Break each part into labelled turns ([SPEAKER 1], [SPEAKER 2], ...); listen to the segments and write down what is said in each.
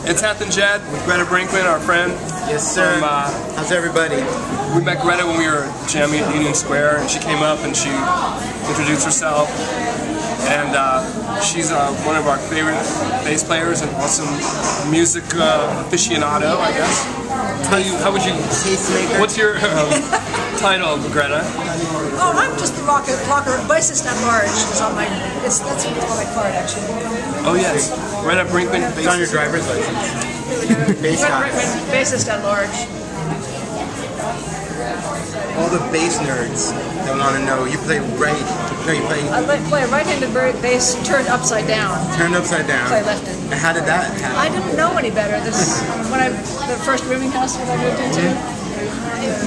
[SPEAKER 1] It's Heth and Jed with Greta Brinkman, our friend.
[SPEAKER 2] Yes, sir. How's everybody?
[SPEAKER 1] We met Greta when we were jamming at Union Square, and she came up and she introduced herself. And she's one of our favorite bass players and awesome music aficionado, I guess. How would you?
[SPEAKER 2] Tastemaker.
[SPEAKER 1] What's your title, Greta?
[SPEAKER 3] Oh, I'm just the rocker bassist at large. Is on my. That's on my card actually.
[SPEAKER 1] Oh yes, Greta Brinkman.
[SPEAKER 2] It's on your driver's license.
[SPEAKER 3] Greta Brinkman, bassist at large.
[SPEAKER 2] All the bass nerds that want to know, you play right. No, you play.
[SPEAKER 3] I play a right-handed bass turned upside down.
[SPEAKER 2] Turned upside down.
[SPEAKER 3] Play left-handed.
[SPEAKER 2] How did that happen?
[SPEAKER 3] I didn't know any better. This the first rooming house that I moved into.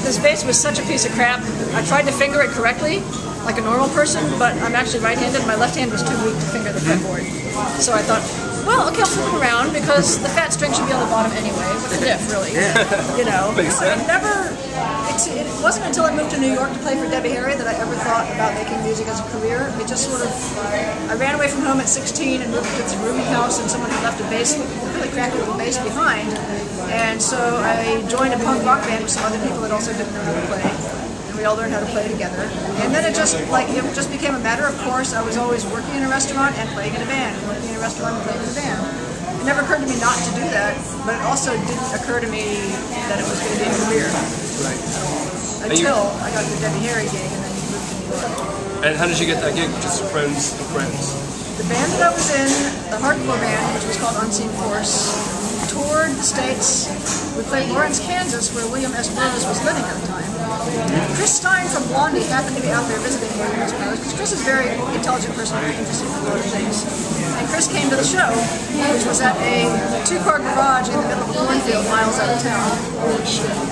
[SPEAKER 3] This bass was such a piece of crap. I tried to finger it correctly, like a normal person, but I'm actually right-handed. My left hand was too weak to finger the fretboard. So I thought, well, okay, I'll flip it around because the fat string should be on the bottom anyway. What's the diff, really?
[SPEAKER 2] Yeah.
[SPEAKER 3] You know.
[SPEAKER 1] Makes sense.
[SPEAKER 3] It wasn't until I moved to New York to play for Debbie Harry that I ever thought about making music as a career. It just sort of, I ran away from home at 16 and moved to this rooming house, and someone had left a bass, really crappy little bass behind. And so I joined a punk rock band with some other people that also didn't know how to play. And we all learned how to play together. And then it just became a matter of course. I was always working in a restaurant and playing in a band, working in a restaurant and playing in a band. It never occurred to me not to do that, but it also didn't occur to me that it was going to be a career.
[SPEAKER 1] Right.
[SPEAKER 3] Until I got the Debbie Harry gig and then moved to New York.
[SPEAKER 1] And how did you get that gig? Just friends of friends?
[SPEAKER 3] The band that I was in, the hardcore band, which was called Unseen Force, toured the States. We played Lawrence, Kansas, where William S. Burroughs was living at the time. Chris Stein from Blondie happened to be out there visiting William S. Burroughs, because Chris is a very intelligent person, very interested in a lot of things. And Chris came to the show, which was at a two-car garage in the middle of a cornfield miles out of town.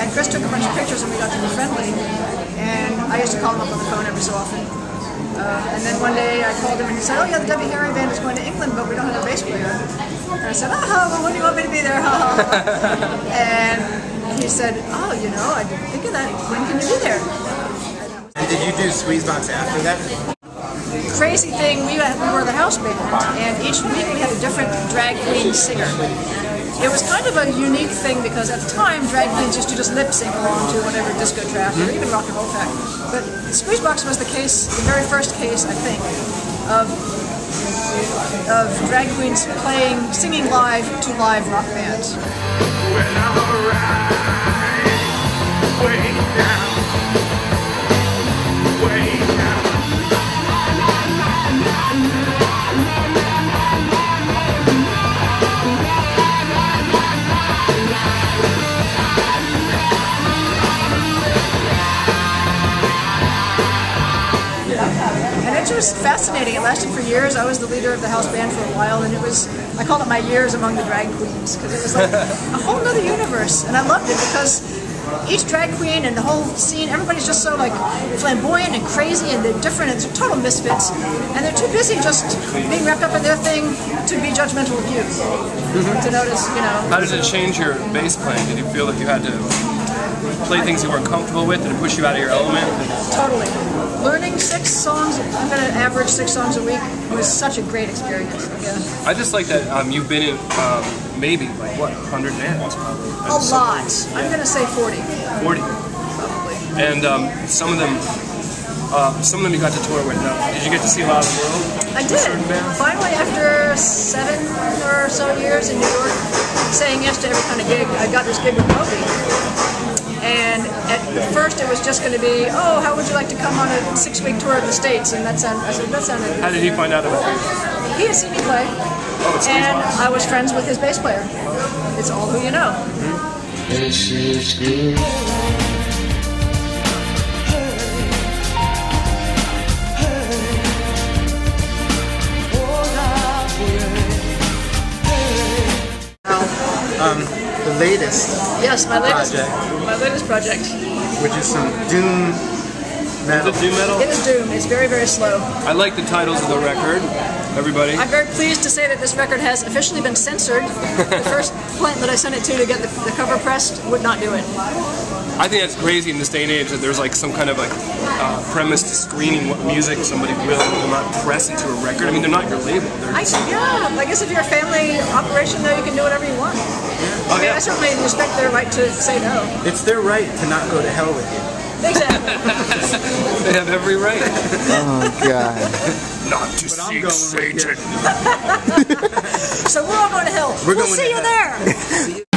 [SPEAKER 3] And Chris took a bunch of pictures and we got to be friendly. And I used to call him up on the phone every so often. And then one day I called him and he said, oh yeah, the Debbie Harry band is going to England, but we don't have a bass player. And I said, oh, well, when do you want me to be there? And he said, oh, you know, I didn't think of that. When can you be there?
[SPEAKER 2] And did you do Squeezebox after that?
[SPEAKER 3] Crazy thing, we were the house band, and each week we had a different drag queen singer. It was kind of a unique thing because at the time, drag queens used to just lip sync along to whatever disco trap or even rock and roll track. But Squeezebox was the case, the very first case, I think, of drag queens singing live to live rock bands.
[SPEAKER 4] When I'm right, way down, way down.
[SPEAKER 3] And it was fascinating. It lasted for years. I was the leader of the house band for a while, and I called it my years among the drag queens, because it was like a whole other universe. And I loved it because each drag queen and the whole scene, everybody's just so like flamboyant and crazy, and they're different, and they're total misfits. And they're too busy just being wrapped up in their thing to be judgmental of you. To notice, you know.
[SPEAKER 1] How did it change your bass playing? Did you feel that you had to play things you weren't comfortable with? Did it push you out of your element?
[SPEAKER 3] Totally. Learning 6 songs, I'm going to average 6 songs a week, was such a great experience. Yeah.
[SPEAKER 1] I just like that you've been in maybe, like, what, 100 bands?
[SPEAKER 3] A lot. I'm going to say 40.
[SPEAKER 1] 40.
[SPEAKER 3] Probably.
[SPEAKER 1] And some of them you got to tour with. Now, did you get to see a lot of the world?
[SPEAKER 3] I did. Finally, after 7 or so years in New York, saying yes to every kind of gig, I got this gig with Moby. And at first it was just going to be, oh, how would you like to come on a 6-week tour of the States? And I said, that sounded good.
[SPEAKER 1] How did he find out about you?
[SPEAKER 3] He had seen me play.
[SPEAKER 1] Oh, it's
[SPEAKER 3] and I was friends with his bass player. It's all who you know.
[SPEAKER 4] This is good.
[SPEAKER 2] The latest
[SPEAKER 3] Yes, my latest project.
[SPEAKER 2] which is some doom metal.
[SPEAKER 1] Is it doom metal?
[SPEAKER 3] It is doom. It's very, very slow.
[SPEAKER 1] I like the titles of the record. Everybody.
[SPEAKER 3] I'm very pleased to say that this record has officially been censored. The first plant that I sent it to get the cover pressed would not do it.
[SPEAKER 1] I think that's crazy in this day and age that there's like some kind of like premise to screening what music somebody will or will not press into a record. I mean, they're not your label.
[SPEAKER 3] Yeah, I guess if you're a family operation, though, you can do whatever you want. I mean, I certainly respect their right to say no.
[SPEAKER 2] It's their right to not go to hell with you.
[SPEAKER 3] Exactly.
[SPEAKER 1] They have every right.
[SPEAKER 5] Oh, God.
[SPEAKER 1] Not to seek Satan.
[SPEAKER 3] So we're all going to hell. We'll see you there.